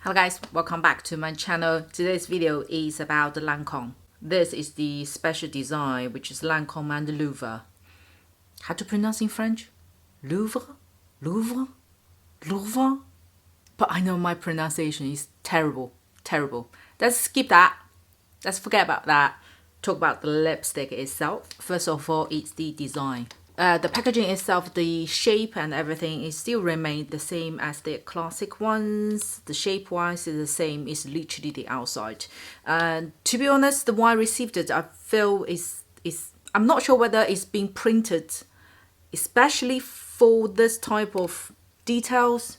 Hello guys, welcome back to my channel. Today's video is about the Lancôme. This is the special design, which is Lancôme and Louvre. How to pronounce in French? Louvre? Louvre? Louvre? But I know my pronunciation is terrible. Terrible. Let's skip that. Let's forget about that. Talk about the lipstick itself. First of all, it's the design. The packaging itself, the shape and everything is still remain the same as the classic ones. The shape wise is the same, it's literally the outside. To be honest, the one I received it, I feel is I'm not sure whether it's been printed especially for this type of details.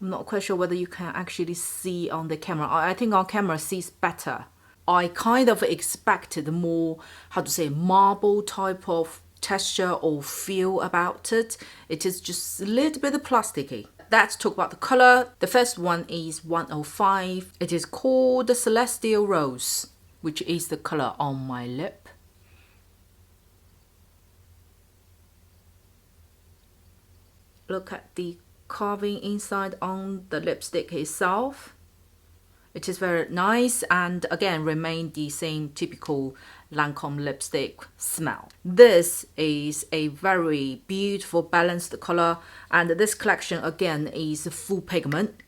I'm not quite sure whether you can actually see on the camera. I think on camera sees better. I kind of expected more, how to say, marble type of texture or feel about it. It is just a little bit plasticky. Let's talk about the color. The first one is 105. It is called the Celestial Rose, which is the color on my lip. Look at the carving inside on the lipstick itself. It is very nice and again remain the same typical Lancôme lipstick smell. This is a very beautiful balanced color, and this collection again is full pigment.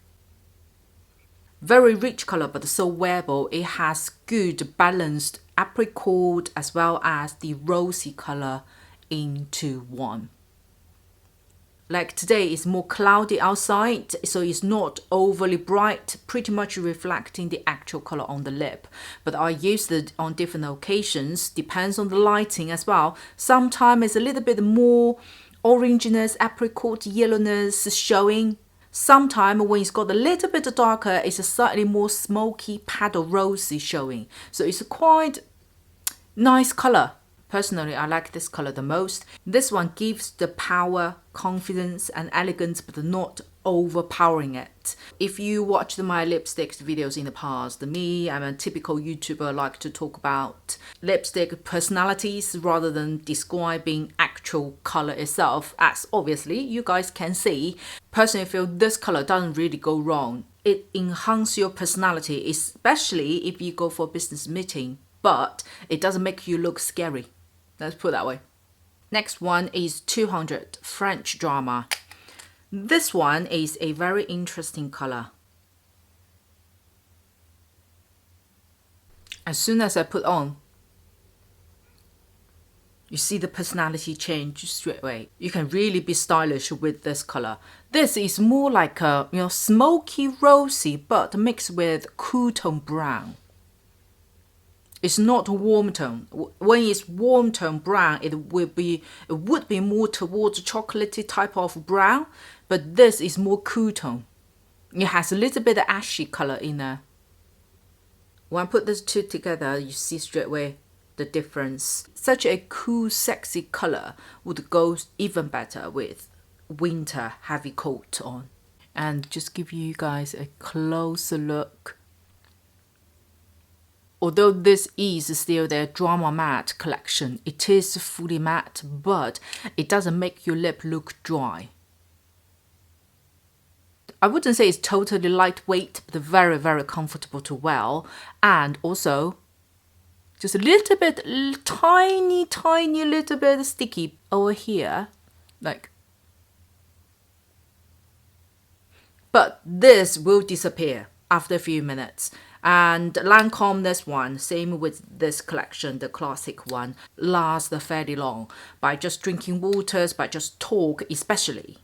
Very rich color but so wearable. It has good balanced apricot as well as the rosy color into one. Like today it's more cloudy outside, so it's not overly bright, pretty much reflecting the actual color on the lip. But I used it on different occasions, depends on the lighting as well. Sometimes it's a little bit more orangeness, apricot, yellowness showing. Sometimes when it's got a little bit darker, it's a slightly more smoky paddle rosy showing. So it's a quite nice color. Personally, I like this color the most. This one gives the power, confidence and elegance, but not overpowering it. If you watched my lipsticks videos in the past, I'm a typical YouTuber, like to talk about lipstick personalities rather than describing actual color itself. As obviously you guys can see, personally I feel this color doesn't really go wrong. It enhances your personality, especially if you go for a business meeting, but it doesn't make you look scary. Let's put it that way. Next one is 200 French Drama. This one is a very interesting color. As soon as I put on, you see the personality change straight away. You can really be stylish with this color. This is more like a smoky rosy but mixed with cool tone brown. It's not warm tone. When it's warm tone brown, it would be more towards chocolatey type of brown, but this is more cool tone. It has a little bit of ashy color in there. When I put these two together, you see straight away the difference. Such a cool, sexy color would go even better with winter heavy coat on. And just give you guys a closer look. Although this is still their Drama Matte collection, it is fully matte, but it doesn't make your lip look dry. I wouldn't say it's totally lightweight, but very, very comfortable to wear. And also, just a little bit, tiny little bit sticky over here. But this will disappear after a few minutes. And Lancôme, this one, same with this collection, the classic one, lasts fairly long by just drinking waters, by just talk, especially.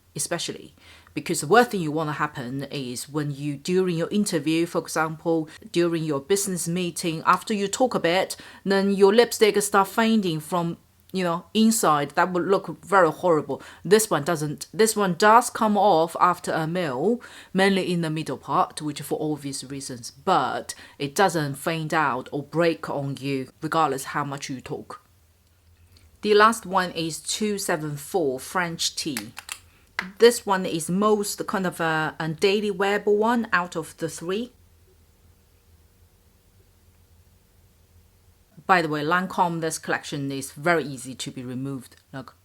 Because the worst thing you want to happen is when you, during your interview, for example, during your business meeting, after you talk a bit, then your lipstick start fading from inside. That would look very horrible. This one doesn't. This one does come off after a meal, mainly in the middle part, which for obvious reasons, but it doesn't fade out or break on you regardless how much you talk. The last one is 274 French Tea. This one is most kind of a daily wearable one out of the three. By the way, Lancôme, this collection is very easy to be removed. Look.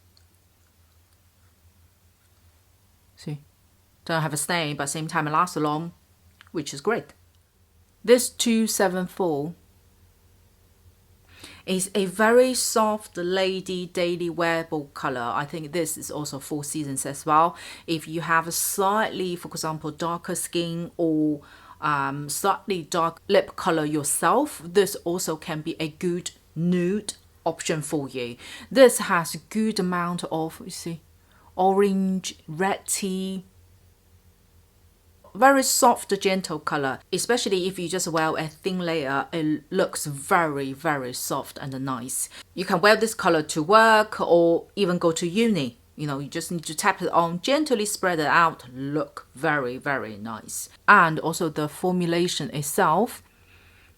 See? Don't have a stain, but at the same time it lasts long. which is great. This 274 is a very soft lady daily wearable color. I think this is also 4 seasons as well. If you have a slightly, for example, darker skin or slightly dark lip color yourself, this also can be a good nude option for you. This has a good amount of, you see, orange, red tea, very soft, gentle color. Especially if you just wear a thin layer, it looks very, very soft and nice. You can wear this color to work or even go to uni. You know, you just need to tap it on, gently spread it out, look very, very nice. And also the formulation itself,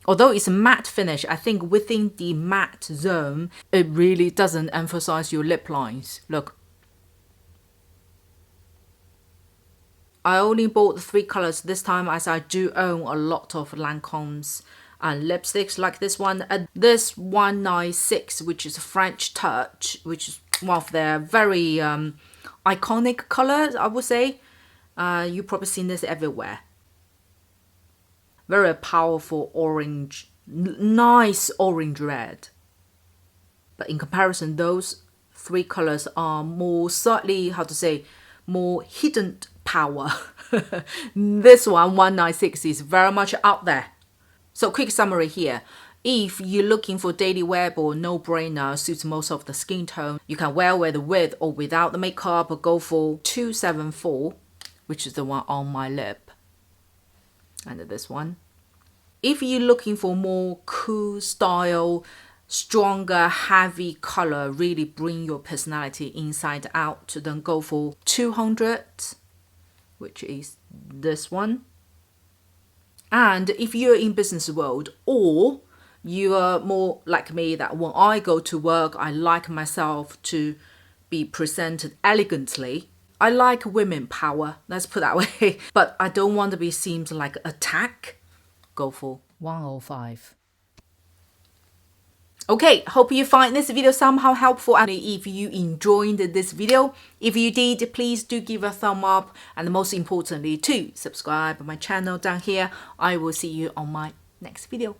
although it's a matte finish, I think within the matte zone, it really doesn't emphasize your lip lines. Look. I only bought 3 colors this time, as I do own a lot of Lancome's lipsticks like this one. This 196, which is French Touch, which is one of their very iconic colors, I would say. You've probably seen this everywhere. Very powerful orange, nice orange red. But in comparison, those 3 colors are more slightly, how to say, more hidden power. This one, 196, is very much out there. So quick summary here. If you're looking for daily wearable, no-brainer, suits most of the skin tone, you can wear with or without the makeup, or go for 274, which is the one on my lip. And this one. If you're looking for more cool style, stronger, heavy color, really bring your personality inside out, then go for 200, which is this one. And if you're in business world, or you are more like me, that when I go to work, I like myself to be presented elegantly. I like women power, let's put that way. But I don't want to be seen like attack. Go for 105. Okay, hope you find this video somehow helpful, and if you enjoyed this video, if you did, please do give a thumb up, and most importantly, to subscribe to my channel down here. I will see you on my next video.